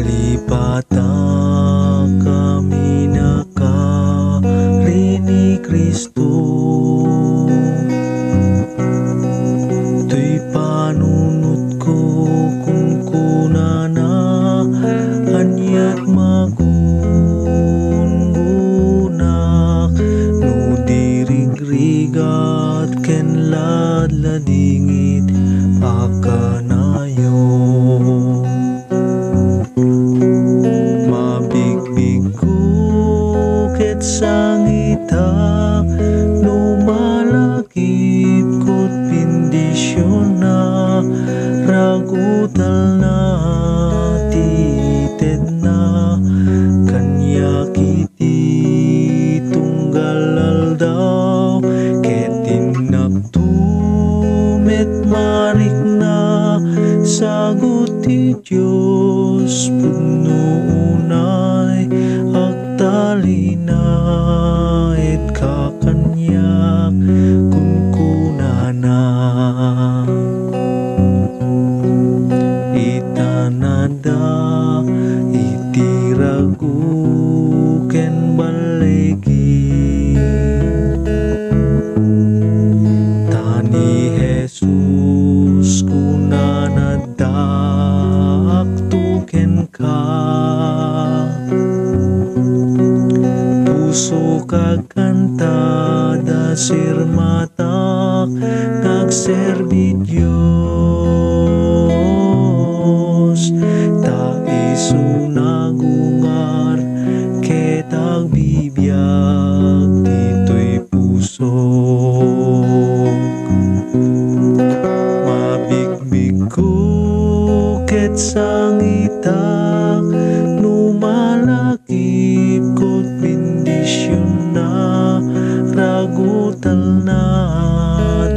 Lipata kami nakari Kristo. To'y panunot ko kung kunana anyat magungunak no dirigrigat ken ladladingit akanayo. Mabigbig ko ket sangitak no malakip kot bendisyon na ragutal na tited na kanya kiti tunggal aldaw ket tinagtumet marik na sagot ti Diyos pudno unay agtalina et kakanyak kunkunana. Itanada itiragu ken balegi tani Jesus kunanadak tuken ka puso kakantada sirmatak nagserbi Diyos ta isu nagungar ket agbibiyag dito'y puso. Mabigbig ko ket sangitak no malakip kot bendisyon na ragutal na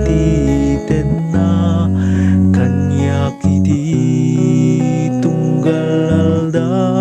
tited na kanya kiti tunggal aldaw